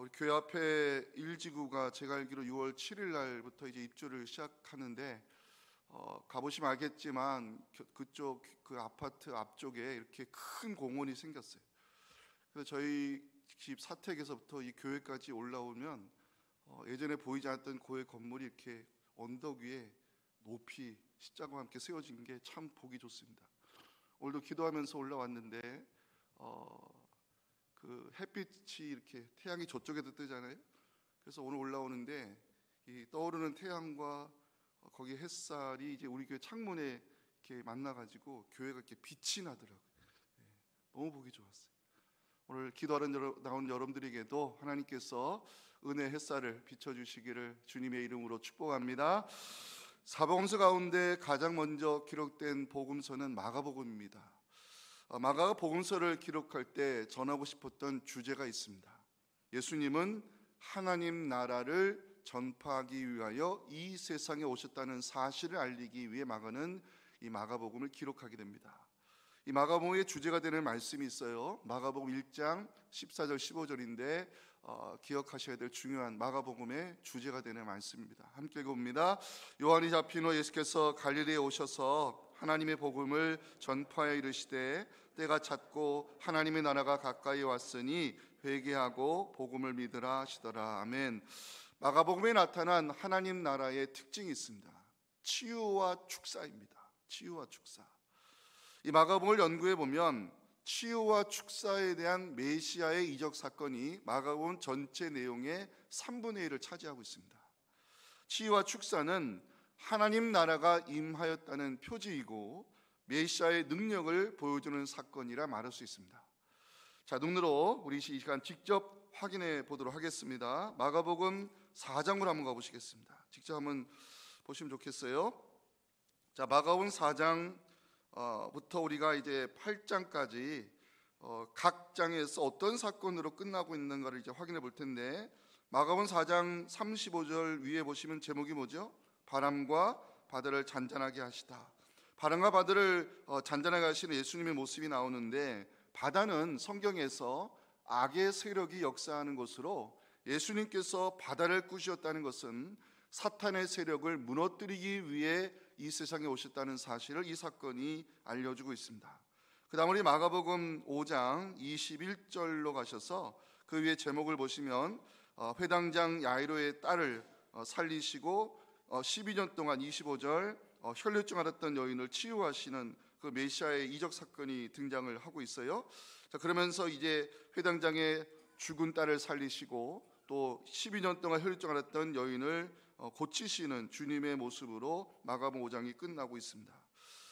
우리 교회 앞에 1지구가 제가 알기로 6월 7일 날부터 이제 입주를 시작하는데 가보시면 알겠지만 그쪽 그 아파트 앞쪽에 이렇게 큰 공원이 생겼어요. 그래서 저희 집 사택에서부터 이 교회까지 올라오면 예전에 보이지 않았던 고의 건물이 이렇게 언덕 위에 높이 십자가와 함께 세워진 게 참 보기 좋습니다. 오늘도 기도하면서 올라왔는데 그 햇빛이 이렇게 태양이 저쪽에도 뜨잖아요. 그래서 오늘 올라오는데 이 떠오르는 태양과 거기 햇살이 이제 우리 교회 창문에 이렇게 만나가지고 교회가 이렇게 빛이 나더라고요. 너무 보기 좋았어요. 오늘 기도하러 나온 여러분들에게도 하나님께서 은혜 햇살을 비춰주시기를 주님의 이름으로 축복합니다. 사복음서 가운데 가장 먼저 기록된 복음서는 마가복음입니다. 마가가 복음서를 기록할 때 전하고 싶었던 주제가 있습니다. 예수님은 하나님 나라를 전파하기 위하여 이 세상에 오셨다는 사실을 알리기 위해 마가는 이 마가복음을 기록하게 됩니다. 이 마가복음의 주제가 되는 말씀이 있어요. 마가복음 1장 14절 15절인데 기억하셔야 될 중요한 마가복음의 주제가 되는 말씀입니다. 함께 읽어봅니다. 요한이 잡힌 후 예수께서 갈릴리에 오셔서 하나님의 복음을 전파하여 이르시되 때가 찼고 하나님의 나라가 가까이 왔으니 회개하고 복음을 믿으라 하시더라. 아멘. 마가복음에 나타난 하나님 나라의 특징이 있습니다. 치유와 축사입니다. 치유와 축사. 이 마가복음을 연구해 보면 치유와 축사에 대한 메시아의 이적 사건이 마가복음 전체 내용의 3분의 1을 차지하고 있습니다. 치유와 축사는 하나님 나라가 임하였다는 표지이고 메시아의 능력을 보여주는 사건이라 말할 수 있습니다. 자, 눈으로 우리 이 시간 직접 확인해 보도록 하겠습니다. 마가복음 4장으로 한번 가보시겠습니다. 직접 한번 보시면 좋겠어요. 자, 마가복음 4장 부터 우리가 이제 8장까지 각 장에서 어떤 사건으로 끝나고 있는가를 이제 확인해 볼 텐데, 마가복음 4장 35절 위에 보시면 제목이 뭐죠? 바람과 바다를 잔잔하게 하시다. 바람과 바다를 잔잔하게 하시는 예수님의 모습이 나오는데, 바다는 성경에서 악의 세력이 역사하는 곳으로 예수님께서 바다를 꾸셨다는 것은 사탄의 세력을 무너뜨리기 위해 이 세상에 오셨다는 사실을 이 사건이 알려주고 있습니다. 그 다음 우리 마가복음 5장 21절로 가셔서 그 위에 제목을 보시면 회당장 야이로의 딸을 살리시고 12년 동안 25절 혈류증 앓았던 여인을 치유하시는 그 메시아의 이적 사건이 등장을 하고 있어요. 자, 그러면서 이제 회당장의 죽은 딸을 살리시고 또 12년 동안 혈류증 앓았던 여인을 고치시는 주님의 모습으로 마가복음 5장이 끝나고 있습니다.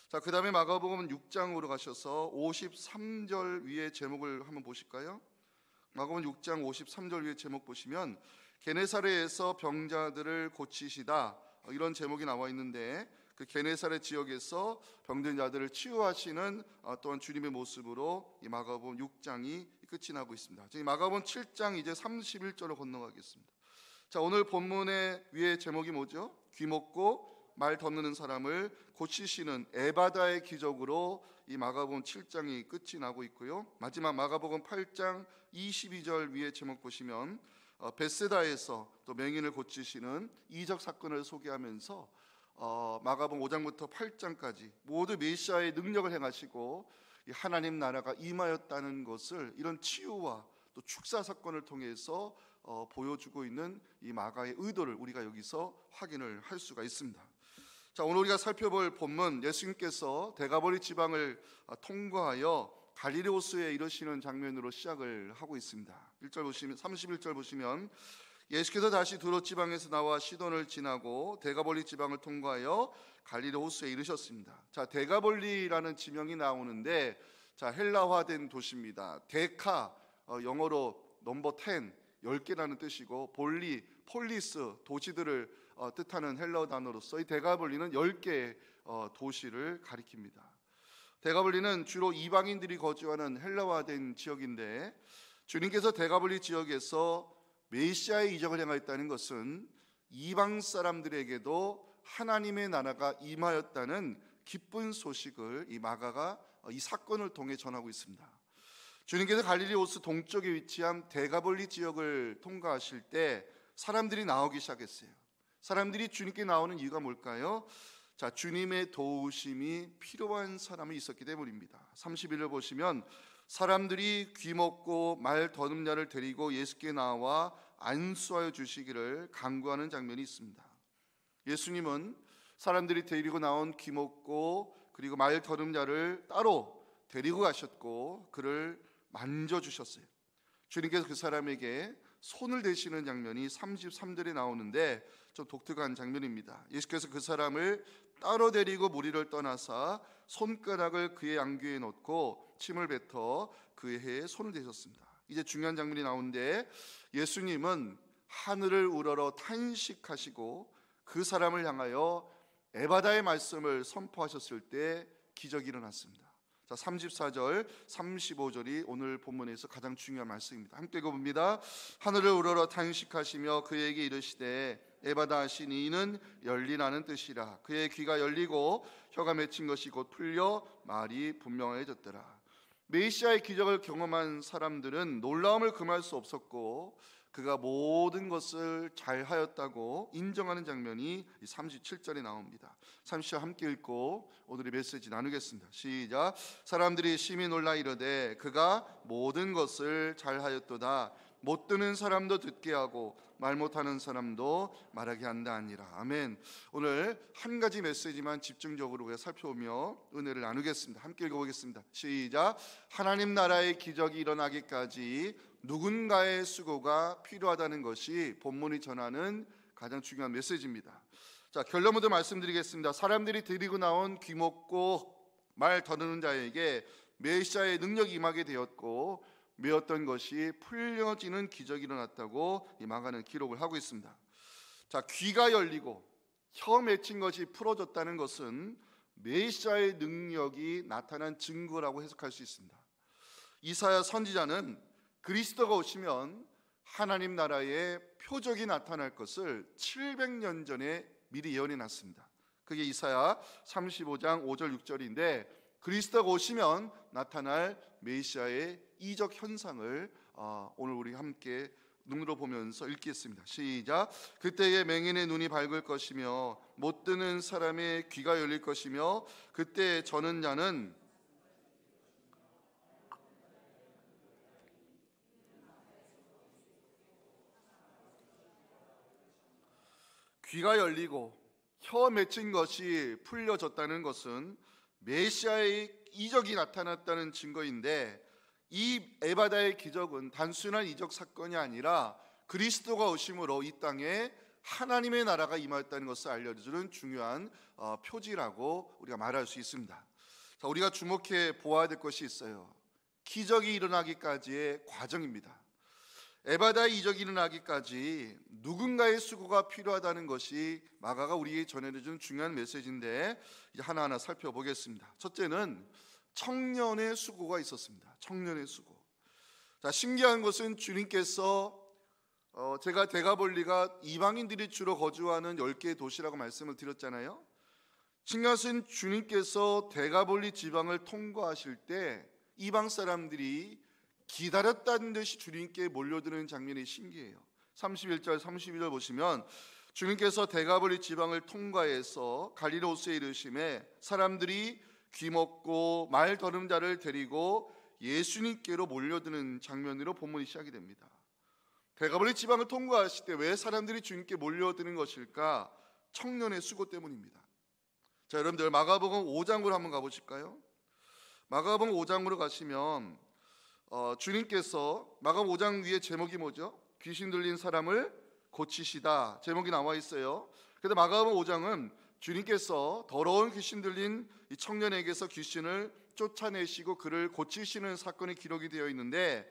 자, 그 다음에 마가복음 6장으로 가셔서 53절 위에 제목을 한번 보실까요? 마가복음 6장 53절 위에 제목 보시면 게네사렛에서 병자들을 고치시다, 이런 제목이 나와 있는데, 그 게네사렛 지역에서 병든 자들을 치유하시는 또한 주님의 모습으로 이 마가복음 6장이 끝이 나고 있습니다. 이 마가복음 7장 이제 31절로 건너가겠습니다. 자, 오늘 본문의 위에 제목이 뭐죠? 귀먹고 말 덧는 사람을 고치시는 에바다의 기적으로 이 마가복음 7장이 끝이 나고 있고요. 마지막 마가복음 8장 22절 위에 제목 보시면 벳세다에서 또 맹인을 고치시는 이적 사건을 소개하면서 마가복음 5장부터 8장까지 모두 메시아의 능력을 행하시고 하나님 나라가 임하였다는 것을 이런 치유와 또 축사 사건을 통해서 보여주고 있는 이 마가의 의도를 우리가 여기서 확인을 할 수가 있습니다. 자, 오늘 우리가 살펴볼 본문, 예수님께서 데가볼리 지방을 통과하여 갈릴리 호수에 이르시는 장면으로 시작을 하고 있습니다. 1절 보시면 31절 보시면 예수께서 다시 두로 지방에서 나와 시돈을 지나고 데가볼리 지방을 통과하여 갈릴리 호수에 이르셨습니다. 자, 데가볼리라는 지명이 나오는데, 자, 헬라화된 도시입니다. 데카, 영어로 넘버 10, 10개라는 뜻이고, 볼리, 폴리스, 도시들을 뜻하는 헬라어 단어로서 이 데가볼리는 10개의 도시를 가리킵니다. 데가볼리는 주로 이방인들이 거주하는 헬라화된 지역인데, 주님께서 데가볼리 지역에서 메시아의 이적을 행하였다는 것은 이방 사람들에게도 하나님의 나라가 임하였다는 기쁜 소식을 이 마가가 이 사건을 통해 전하고 있습니다. 주님께서 갈릴리 호수 동쪽에 위치한 데가볼리 지역을 통과하실 때 사람들이 나오기 시작했어요. 사람들이 주님께 나오는 이유가 뭘까요? 자, 주님의 도우심이 필요한 사람이 있었기 때문입니다. 31절 보시면 사람들이 귀먹고 말 더듬냐를 데리고 예수께 나와 안수하여 주시기를 간구하는 장면이 있습니다. 예수님은 사람들이 데리고 나온 귀먹고 그리고 말 더듬냐를 따로 데리고 가셨고 그를 만져주셨어요. 주님께서 그 사람에게 손을 대시는 장면이 33절에 나오는데 좀 독특한 장면입니다. 예수께서 그 사람을 따로 데리고 무리를 떠나사 손가락을 그의 양귀에 넣고 침을 뱉어 그의 해에 손을 대셨습니다. 이제 중요한 장면이 나오는데 예수님은 하늘을 우러러 탄식하시고 그 사람을 향하여 에바다의 말씀을 선포하셨을 때 기적이 일어났습니다. 자, 34절, 35절이 오늘 본문에서 가장 중요한 말씀입니다. 함께 읽어봅니다. 하늘을 우러러 탄식하시며 그에게 이르시되 에바다 하시니 이는 열리라는 뜻이라. 그의 귀가 열리고 혀가 맺힌 것이 곧 풀려 말이 분명해졌더라. 메시아의 기적을 경험한 사람들은 놀라움을 금할 수 없었고 그가 모든 것을 잘하였다고 인정하는 장면이 37절에 나옵니다. 37절 함께 읽고 오늘의 메시지 나누겠습니다. 시작. 사람들이 심히 놀라 이르되 그가 모든 것을 잘하였도다. 못 듣는 사람도 듣게 하고 말 못하는 사람도 말하게 한다 아니라. 아멘. 오늘 한 가지 메시지만 집중적으로 살펴보며 은혜를 나누겠습니다. 함께 읽어보겠습니다. 시작. 하나님 나라의 기적이 일어나기까지 누군가의 수고가 필요하다는 것이 본문이 전하는 가장 중요한 메시지입니다. 자, 결론부터 말씀드리겠습니다. 사람들이 데리고 나온 귀먹고 말 더듬는 자에게 메시아의 능력이 임하게 되었고 메었던 것이 풀려지는 기적이 일어났다고 이 마가는 기록을 하고 있습니다. 자, 귀가 열리고 혀 맺힌 것이 풀어졌다는 것은 메시아의 능력이 나타난 증거라고 해석할 수 있습니다. 이사야 선지자는 그리스도가 오시면 하나님 나라의 표적이 나타날 것을 700년 전에 미리 예언해 놨습니다. 그게 이사야 35장 5절 6절인데 그리스도가 오시면 나타날 메시아의 이적 현상을 오늘 우리 함께 눈으로 보면서 읽겠습니다. 시작. 그때에 맹인의 눈이 밝을 것이며 못 듣는 사람의 귀가 열릴 것이며 그때 저는 자는 귀가 열리고 혀 맺힌 것이 풀려졌다는 것은 메시아의 이적이 나타났다는 증거인데 이 에바다의 기적은 단순한 이적 사건이 아니라 그리스도가 오심으로 이 땅에 하나님의 나라가 임하였다는 것을 알려주는 중요한 표지라고 우리가 말할 수 있습니다. 자, 우리가 주목해 보아야 될 것이 있어요. 기적이 일어나기까지의 과정입니다. 에바다의 이적이 일어나기까지 누군가의 수고가 필요하다는 것이 마가가 우리에게 전해주는 중요한 메시지인데 이제 하나하나 살펴보겠습니다. 첫째는 청년의 수고가 있었습니다. 청년의 수고. 자, 신기한 것은 주님께서 제가 데가볼리가 이방인들이 주로 거주하는 10개의 도시라고 말씀을 드렸잖아요. 신기한 것은 주님께서 데가볼리 지방을 통과하실 때 이방 사람들이 기다렸다는 듯이 주님께 몰려드는 장면이 신기해요. 31절 32절 보시면 주님께서 데가볼리 지방을 통과해서 갈릴리 호수에 이르심에 사람들이 귀먹고 말 더듬는 자를 데리고 예수님께로 몰려드는 장면으로 본문이 시작이 됩니다. 데가볼리 지방을 통과하실 때 왜 사람들이 주님께 몰려드는 것일까? 청년의 수고 때문입니다. 자, 여러분들 마가복음 5장으로 한번 가보실까요? 마가복음 5장으로 가시면 주님께서 마가복음 5장 위에 제목이 뭐죠? 귀신 들린 사람을 고치시다 제목이 나와 있어요. 그런데 마가복음 5장은 주님께서 더러운 귀신 들린 이 청년에게서 귀신을 쫓아내시고 그를 고치시는 사건이 기록이 되어 있는데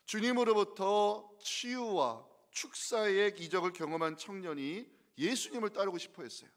주님으로부터 치유와 축사의 기적을 경험한 청년이 예수님을 따르고 싶어 했어요.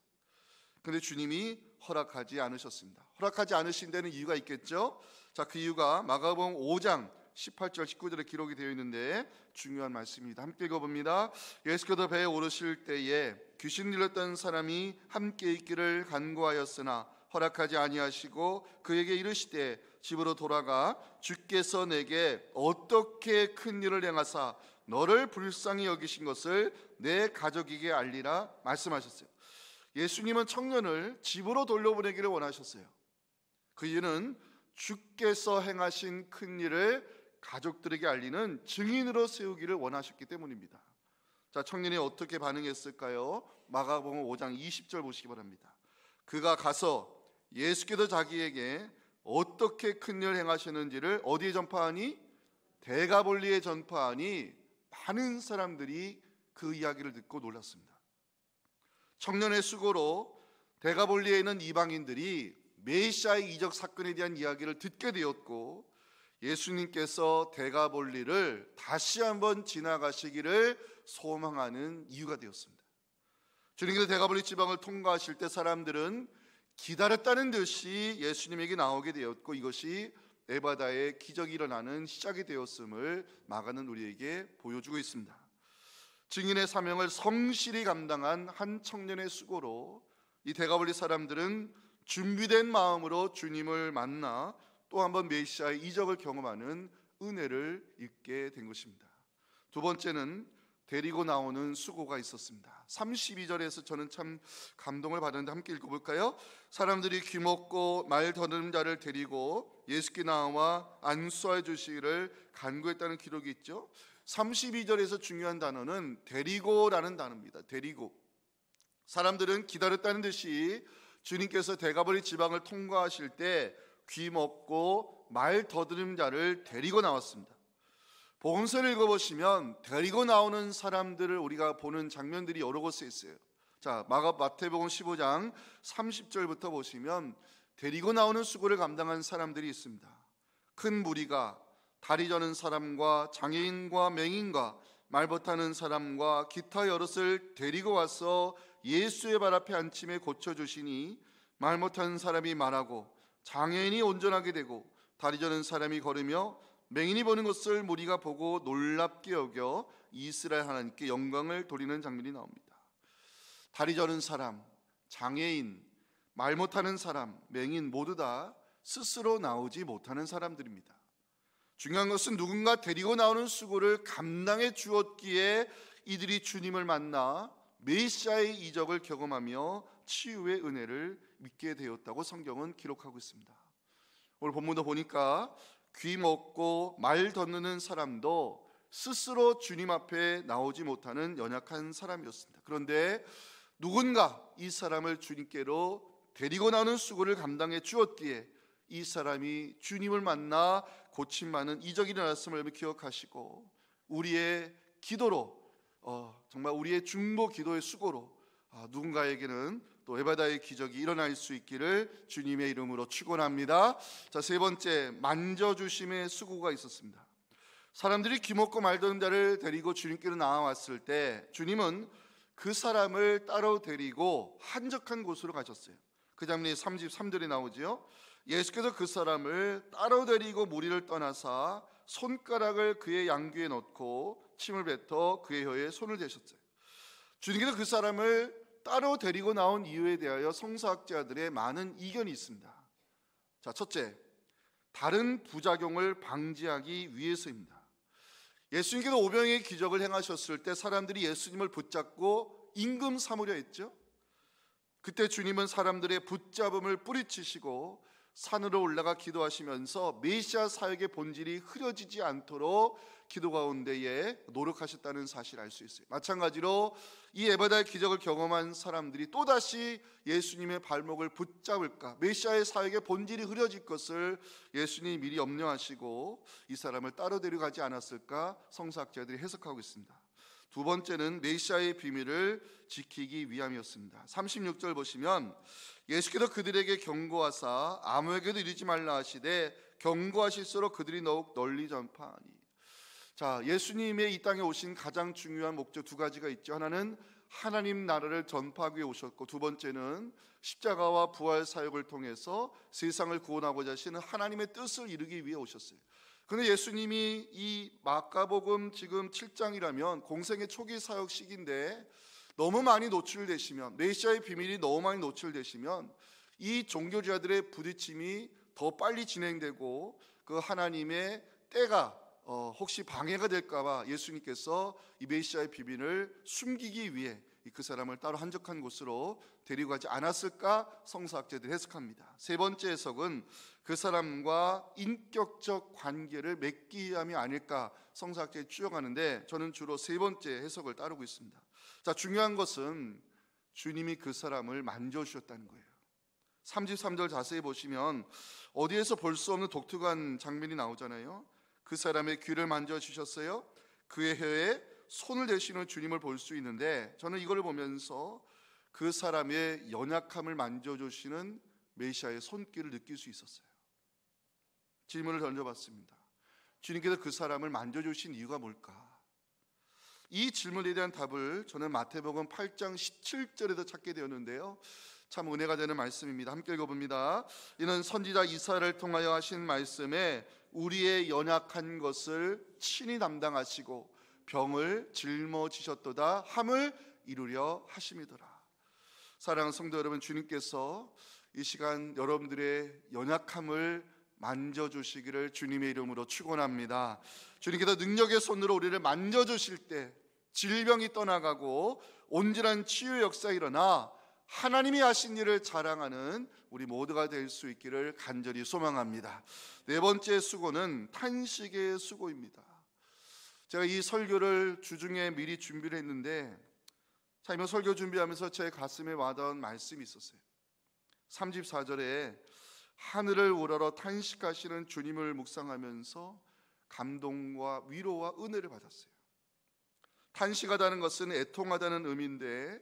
그런데 주님이 허락하지 않으셨습니다. 허락하지 않으신 데는 이유가 있겠죠. 자, 그 이유가 마가복음 5장 18절 19절에 기록이 되어 있는데 중요한 말씀입니다. 함께 읽어봅니다. 예수께서 배에 오르실 때에 귀신 들렸던 사람이 함께 있기를 간구하였으나 허락하지 아니하시고 그에게 이르시되 집으로 돌아가 주께서 내게 어떻게 큰 일을 행하사 너를 불쌍히 여기신 것을 내 가족에게 알리라 말씀하셨어요. 예수님은 청년을 집으로 돌려보내기를 원하셨어요. 그 이유는 주께서 행하신 큰 일을 가족들에게 알리는 증인으로 세우기를 원하셨기 때문입니다. 자, 청년이 어떻게 반응했을까요? 마가복음 5장 20절 보시기 바랍니다. 그가 가서 예수께서 자기에게 어떻게 큰 일을 행하셨는지를 어디에 전파하니? 데가볼리에 전파하니 많은 사람들이 그 이야기를 듣고 놀랐습니다. 청년의 수고로 데가볼리에 있는 이방인들이 메시아의 이적 사건에 대한 이야기를 듣게 되었고, 예수님께서 데가볼리를 다시 한번 지나가시기를 소망하는 이유가 되었습니다. 주님께서 데가볼리 지방을 통과하실 때 사람들은 기다렸다는 듯이 예수님에게 나오게 되었고, 이것이 에바다의 기적이 일어나는 시작이 되었음을 마가는 우리에게 보여주고 있습니다. 증인의 사명을 성실히 감당한 한 청년의 수고로 이 데가볼리 사람들은 준비된 마음으로 주님을 만나 또 한 번 메시아의 이적을 경험하는 은혜를 입게 된 것입니다. 두 번째는 데리고 나오는 수고가 있었습니다. 32절에서 저는 참 감동을 받았는데 함께 읽어볼까요? 사람들이 귀먹고 말 더듬는 자를 데리고 예수께 나와 안수하여 주시기를 간구했다는 기록이 있죠. 32절에서 중요한 단어는 데리고라는 단어입니다. 데리고. 사람들은 기다렸다는 듯이 주님께서 데가볼리 지방을 통과하실 때 귀먹고 말 더듬는 자를 데리고 나왔습니다. 복음서를 읽어보시면 데리고 나오는 사람들을 우리가 보는 장면들이 여러 곳에 있어요. 자, 마태복음 15장 30절부터 보시면 데리고 나오는 수고를 감당한 사람들이 있습니다. 큰 무리가 다리 저는 사람과 장애인과 맹인과 말 못하는 사람과 기타 여럿을 데리고 와서 예수의 발 앞에 앉힘에 고쳐주시니 말 못하는 사람이 말하고 장애인이 온전하게 되고 다리 저는 사람이 걸으며 맹인이 보는 것을 무리가 보고 놀랍게 여겨 이스라엘 하나님께 영광을 돌리는 장면이 나옵니다. 다리 저는 사람, 장애인, 말 못하는 사람, 맹인 모두 다 스스로 나오지 못하는 사람들입니다. 중요한 것은 누군가 데리고 나오는 수고를 감당해 주었기에 이들이 주님을 만나 메시아의 이적을 경험하며 치유의 은혜를 믿게 되었다고 성경은 기록하고 있습니다. 오늘 본문도 보니까 귀 먹고 말 덧는 사람도 스스로 주님 앞에 나오지 못하는 연약한 사람이었습니다. 그런데 누군가 이 사람을 주님께로 데리고 나오는 수고를 감당해 주었기에 이 사람이 주님을 만나 고침받는 이적이 일어났음을 기억하시고 우리의 기도로 정말 우리의 중보 기도의 수고로 누군가에게는 또 에바다의 기적이 일어날 수 있기를 주님의 이름으로 축원합니다. 자, 세 번째, 만져주심의 수고가 있었습니다. 사람들이 귀먹고 말던 자를 데리고 주님께로 나와왔을 때 주님은 그 사람을 따로 데리고 한적한 곳으로 가셨어요. 그 장면이 33절에 나오죠. 예수께서 그 사람을 따로 데리고 무리를 떠나사 손가락을 그의 양귀에 넣고 침을 뱉어 그의 혀에 손을 대셨어요. 주님께서 그 사람을 따로 데리고 나온 이유에 대하여 성서학자들의 많은 이견이 있습니다. 자, 첫째, 다른 부작용을 방지하기 위해서입니다. 예수님께서 오병이의 기적을 행하셨을 때 사람들이 예수님을 붙잡고 임금 삼으려 했죠. 그때 주님은 사람들의 붙잡음을 뿌리치시고 산으로 올라가 기도하시면서 메시아 사역의 본질이 흐려지지 않도록 기도 가운데에 노력하셨다는 사실을 알 수 있어요. 마찬가지로 이 에바다의 기적을 경험한 사람들이 또다시 예수님의 발목을 붙잡을까, 메시아의 사역의 본질이 흐려질 것을 예수님이 미리 염려하시고 이 사람을 따로 데려가지 않았을까 성서학자들이 해석하고 있습니다. 두 번째는 메시아의 비밀을 지키기 위함이었습니다. 36절 보시면 예수께서 그들에게 경고하사 아무에게도 이르지 말라 하시되 경고하실수록 그들이 더욱 널리 전파하니. 자, 예수님의 이 땅에 오신 가장 중요한 목적 두 가지가 있죠. 하나는 하나님 나라를 전파하기 위해 오셨고, 두 번째는 십자가와 부활 사역을 통해서 세상을 구원하고자 하시는 하나님의 뜻을 이루기 위해 오셨어요. 그런데 예수님이 이 마가복음 지금 7장이라면 공생의 초기 사역 시기인데 너무 많이 노출되시면, 메시아의 비밀이 너무 많이 노출되시면 이 종교자들의 부딪힘이 더 빨리 진행되고 그 하나님의 때가 혹시 방해가 될까봐 예수님께서 이 메시아의 비밀을 숨기기 위해 그 사람을 따로 한적한 곳으로 데리고 가지 않았을까 성서학자들이 해석합니다. 세 번째 해석은 그 사람과 인격적 관계를 맺기 위함이 아닐까 성서학자들이 추정하는데, 저는 주로 세 번째 해석을 따르고 있습니다. 자, 중요한 것은 주님이 그 사람을 만져주셨다는 거예요. 33절 자세히 보시면 어디에서 볼 수 없는 독특한 장면이 나오잖아요. 그 사람의 귀를 만져주셨어요. 그의 혀에 손을 대시는 주님을 볼 수 있는데, 저는 이걸 보면서 그 사람의 연약함을 만져주시는 메시아의 손길을 느낄 수 있었어요. 질문을 던져봤습니다. 주님께서 그 사람을 만져주신 이유가 뭘까? 이 질문에 대한 답을 저는 마태복음 8장 17절에서 찾게 되었는데요, 참 은혜가 되는 말씀입니다. 함께 읽어봅니다. 이는 선지자 이사야를 통하여 하신 말씀에 우리의 연약한 것을 친히 담당하시고 병을 짊어지셨도다 함을 이루려 하심이더라. 사랑하는 성도 여러분, 주님께서 이 시간 여러분들의 연약함을 만져주시기를 주님의 이름으로 축원합니다. 주님께서 능력의 손으로 우리를 만져주실 때 질병이 떠나가고 온전한 치유 역사가 일어나 하나님이 하신 일을 자랑하는 우리 모두가 될 수 있기를 간절히 소망합니다. 네 번째 수고는 탄식의 수고입니다. 제가 이 설교를 주중에 미리 준비를 했는데, 이번 설교 준비하면서 제 가슴에 와닿은 말씀이 있었어요. 34절에 하늘을 우러러 탄식하시는 주님을 묵상하면서 감동과 위로와 은혜를 받았어요. 탄식하다는 것은 애통하다는 의미인데,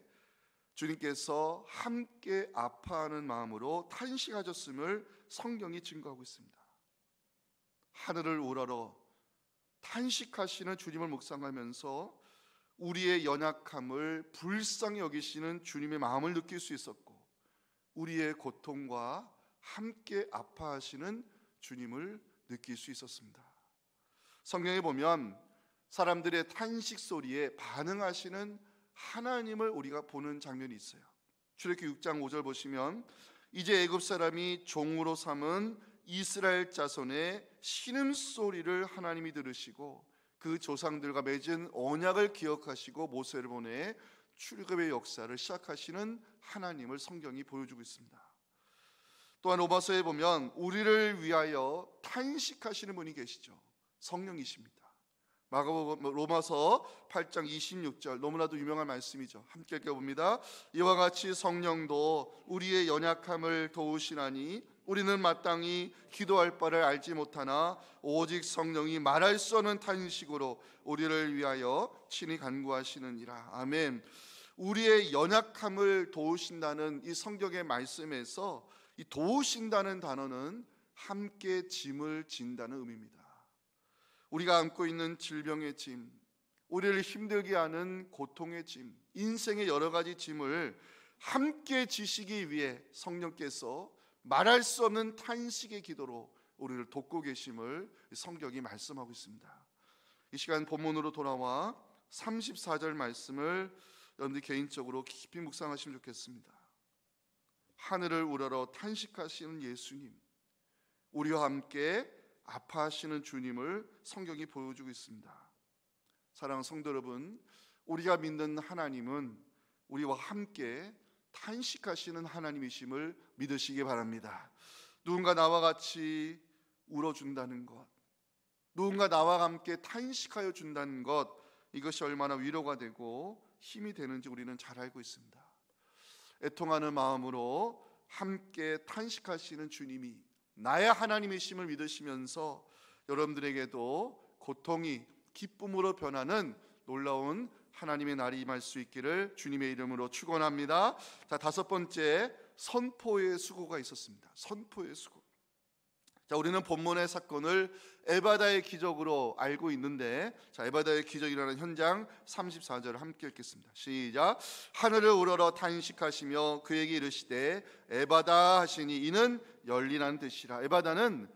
주님께서 함께 아파하는 마음으로 탄식하셨음을 성경이 증거하고 있습니다. 하늘을 우러러 탄식하시는 주님을 묵상하면서 우리의 연약함을 불쌍히 여기시는 주님의 마음을 느낄 수 있었고, 우리의 고통과 함께 아파하시는 주님을 느낄 수 있었습니다. 성경에 보면 사람들의 탄식 소리에 반응하시는 하나님을 우리가 보는 장면이 있어요. 출애굽기 6장 5절 보시면 이제 애굽 사람이 종으로 삼은 이스라엘 자손의 신음소리를 하나님이 들으시고 그 조상들과 맺은 언약을 기억하시고 모세를 보내 출애굽의 역사를 시작하시는 하나님을 성경이 보여주고 있습니다. 또한 로마서에 보면 우리를 위하여 탄식하시는 분이 계시죠. 성령이십니다. 로마서 8장 26절 너무나도 유명한 말씀이죠. 함께 읽어봅니다. 이와 같이 성령도 우리의 연약함을 도우시나니 우리는 마땅히 기도할 바를 알지 못하나 오직 성령이 말할 수 없는 탄식으로 우리를 위하여 친히 간구하시느니라. 아멘. 우리의 연약함을 도우신다는 이 성경의 말씀에서 이 도우신다는 단어는 함께 짐을 진다는 의미입니다. 우리가 안고 있는 질병의 짐, 우리를 힘들게 하는 고통의 짐, 인생의 여러 가지 짐을 함께 지시기 위해 성령께서 말할 수 없는 탄식의 기도로 우리를 돕고 계심을 성경이 말씀하고 있습니다. 이 시간 본문으로 돌아와 34절 말씀을 여러분들 개인적으로 깊이 묵상하시면 좋겠습니다. 하늘을 우러러 탄식하시는 예수님, 우리와 함께 아파하시는 주님을 성경이 보여주고 있습니다. 사랑하는 성도 여러분, 우리가 믿는 하나님은 우리와 함께 탄식하시는 하나님이심을 믿으시기 바랍니다. 누군가 나와 같이 울어준다는 것, 누군가 나와 함께 탄식하여 준다는 것, 이것이 얼마나 위로가 되고 힘이 되는지 우리는 잘 알고 있습니다. 애통하는 마음으로 함께 탄식하시는 주님이 나의 하나님이심을 믿으시면서 여러분들에게도 고통이 기쁨으로 변하는 놀라운 하나님의 날이 임할 수 있기를 주님의 이름으로 축원합니다. 자, 다섯 번째, 선포의 수고가 있었습니다. 선포의 수고. 자, 우리는 본문의 사건을 에바다의 기적으로 알고 있는데, 자, 에바다의 기적이라는 현장 34절을 함께 읽겠습니다. 시작. 하늘을 우러러 탄식하시며 그에게 이르시되 에바다 하시니 이는 열리라는 뜻이라. 에바다는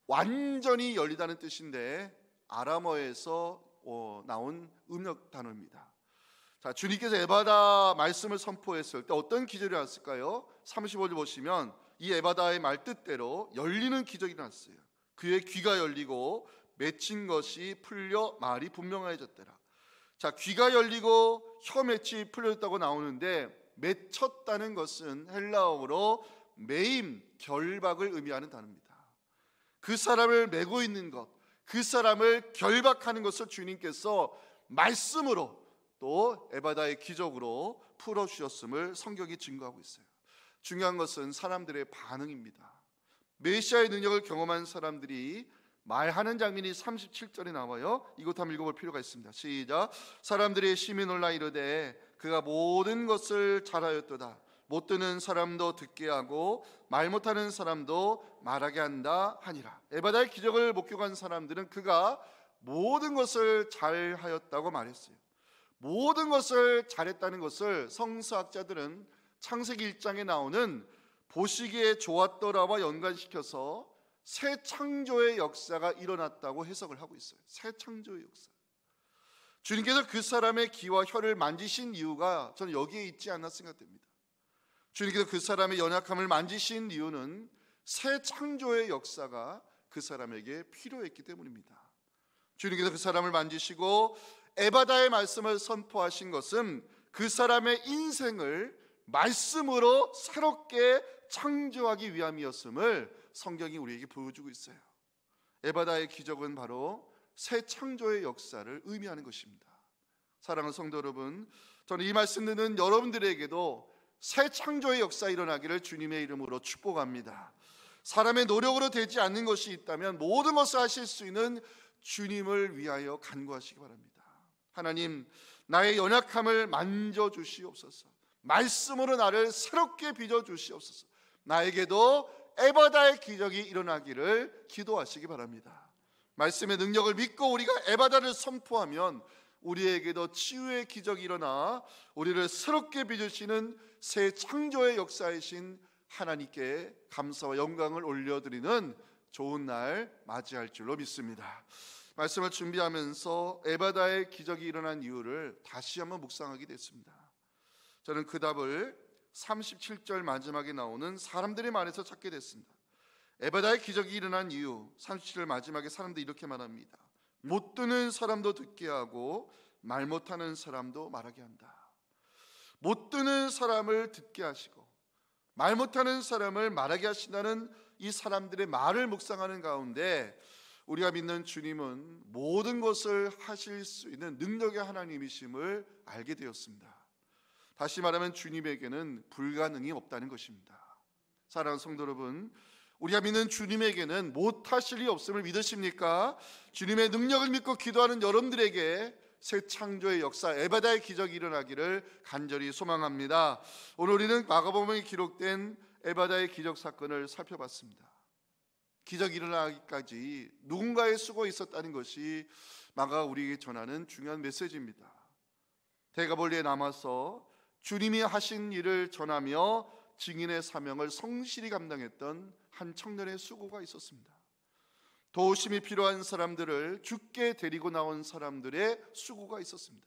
완전히 열리다는 뜻인데 아람어에서 나온 음력 단어입니다. 자, 주님께서 에바다 말씀을 선포했을 때 어떤 기적이 났을까요? 35절 보시면 이 에바다의 말 뜻대로 열리는 기적이 났어요. 그의 귀가 열리고 맺힌 것이 풀려 말이 분명해졌더라. 자, 귀가 열리고 혀 맺이 풀렸다고 나오는데 맺혔다는 것은 헬라어로 매임, 결박을 의미하는 단어입니다. 그 사람을 메고 있는 것, 그 사람을 결박하는 것을 주님께서 말씀으로 또 에바다의 기적으로 풀어주셨음을 성경이 증거하고 있어요. 중요한 것은 사람들의 반응입니다. 메시아의 능력을 경험한 사람들이 말하는 장면이 37절에 나와요. 이것 한번 읽어볼 필요가 있습니다. 시작. 사람들이 심히 놀라 이르되 그가 모든 것을 잘하였도다. 못 듣는 사람도 듣게 하고 말 못하는 사람도 말하게 한다 하니라. 에바다의 기적을 목격한 사람들은 그가 모든 것을 잘하였다고 말했어요. 모든 것을 잘했다는 것을 성서학자들은 창세기 1장에 나오는 보시기에 좋았더라와 연관시켜서 새 창조의 역사가 일어났다고 해석을 하고 있어요. 새 창조의 역사. 주님께서 그 사람의 귀와 혀를 만지신 이유가 저는 여기에 있지 않나 생각됩니다. 주님께서 그 사람의 연약함을 만지신 이유는 새 창조의 역사가 그 사람에게 필요했기 때문입니다. 주님께서 그 사람을 만지시고 에바다의 말씀을 선포하신 것은 그 사람의 인생을 말씀으로 새롭게 창조하기 위함이었음을 성경이 우리에게 보여주고 있어요. 에바다의 기적은 바로 새 창조의 역사를 의미하는 것입니다. 사랑하는 성도 여러분, 저는 이 말씀 듣는 여러분들에게도 새 창조의 역사 일어나기를 주님의 이름으로 축복합니다. 사람의 노력으로 되지 않는 것이 있다면 모든 것을 하실 수 있는 주님을 위하여 간구하시기 바랍니다. 하나님, 나의 연약함을 만져주시옵소서. 말씀으로 나를 새롭게 빚어주시옵소서. 나에게도 에바다의 기적이 일어나기를 기도하시기 바랍니다. 말씀의 능력을 믿고 우리가 에바다를 선포하면 우리에게도 치유의 기적이 일어나 우리를 새롭게 빚으시는 새 창조의 역사이신 하나님께 감사와 영광을 올려드리는 좋은 날 맞이할 줄로 믿습니다. 말씀을 준비하면서 에바다의 기적이 일어난 이유를 다시 한번 묵상하게 됐습니다. 저는 그 답을 37절 마지막에 나오는 사람들의 말에서 찾게 됐습니다. 에바다의 기적이 일어난 이유, 37절 마지막에 사람들이 이렇게 말합니다. 못 듣는 사람도 듣게 하고 말 못하는 사람도 말하게 한다. 못 듣는 사람을 듣게 하시고 말 못하는 사람을 말하게 하신다는 이 사람들의 말을 묵상하는 가운데 우리가 믿는 주님은 모든 것을 하실 수 있는 능력의 하나님이심을 알게 되었습니다. 다시 말하면 주님에게는 불가능이 없다는 것입니다. 사랑하는 성도 여러분, 우리가 믿는 주님에게는 못하실 일이 없음을 믿으십니까? 주님의 능력을 믿고 기도하는 여러분들에게 새 창조의 역사, 에바다의 기적이 일어나기를 간절히 소망합니다. 오늘 우리는 마가복음에 기록된 에바다의 기적 사건을 살펴봤습니다. 기적이 일어나기까지 누군가의 수고가 있었다는 것이 마가가 우리에게 전하는 중요한 메시지입니다. 대가볼리에 남아서 주님이 하신 일을 전하며 증인의 사명을 성실히 감당했던 한 청년의 수고가 있었습니다. 도우심이 필요한 사람들을 죽게 데리고 나온 사람들의 수고가 있었습니다.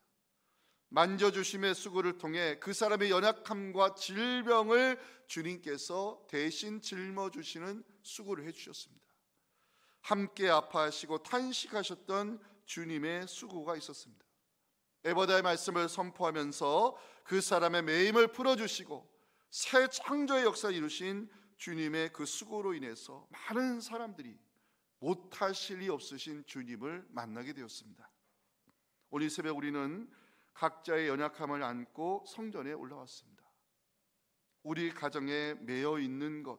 만져주심의 수고를 통해 그 사람의 연약함과 질병을 주님께서 대신 짊어주시는 수고를 해주셨습니다. 함께 아파하시고 탄식하셨던 주님의 수고가 있었습니다. 에바다의 말씀을 선포하면서 그 사람의 매임을 풀어주시고 새 창조의 역사를 이루신 주님의 그 수고로 인해서 많은 사람들이 못하실 리 없으신 주님을 만나게 되었습니다. 오늘 새벽 우리는 각자의 연약함을 안고 성전에 올라왔습니다. 우리 가정에 매여 있는 것,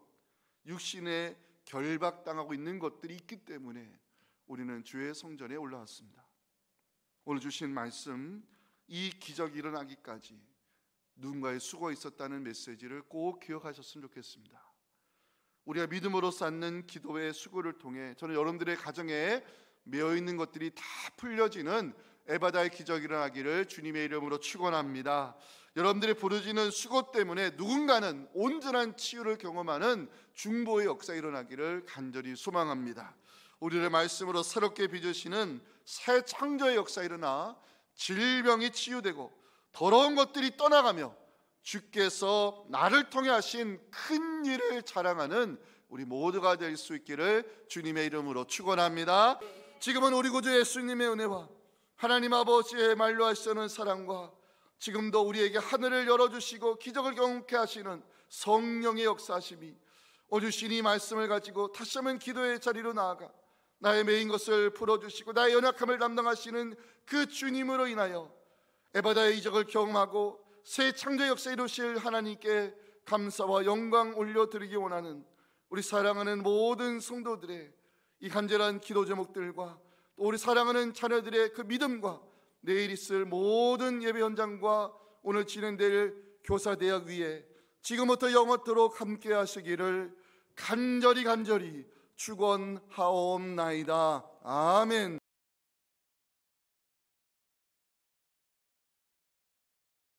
육신에 결박당하고 있는 것들이 있기 때문에 우리는 주의 성전에 올라왔습니다. 오늘 주신 말씀, 이 기적이 일어나기까지 누군가의 수고가 있었다는 메시지를 꼭 기억하셨으면 좋겠습니다. 우리가 믿음으로 쌓는 기도의 수고를 통해 저는 여러분들의 가정에 매여있는 것들이 다 풀려지는 에바다의 기적이 일어나기를 주님의 이름으로 축원합니다. 여러분들의 부르짖는 수고 때문에 누군가는 온전한 치유를 경험하는 중보의 역사가 일어나기를 간절히 소망합니다. 우리를 말씀으로 새롭게 빚으시는 새 창조의 역사가 일어나 질병이 치유되고 더러운 것들이 떠나가며 주께서 나를 통해 하신 큰 일을 자랑하는 우리 모두가 될 수 있기를 주님의 이름으로 축원합니다. 지금은 우리 구주 예수님의 은혜와 하나님 아버지의 말로 하시는 사랑과 지금도 우리에게 하늘을 열어주시고 기적을 경험케 하시는 성령의 역사하심이 오늘 주신 이 말씀을 가지고 다시 한번 기도의 자리로 나아가 나의 메인 것을 풀어주시고 나의 연약함을 담당하시는 그 주님으로 인하여 에바다의 이적을 경험하고 새 창조 역사 이루실 하나님께 감사와 영광 올려드리기 원하는 우리 사랑하는 모든 성도들의 이 간절한 기도 제목들과 또 우리 사랑하는 자녀들의 그 믿음과 내일 있을 모든 예배 현장과 오늘 진행될 교사대학 위에 지금부터 영원토록 함께 하시기를 간절히 축원하옵나이다. 아멘.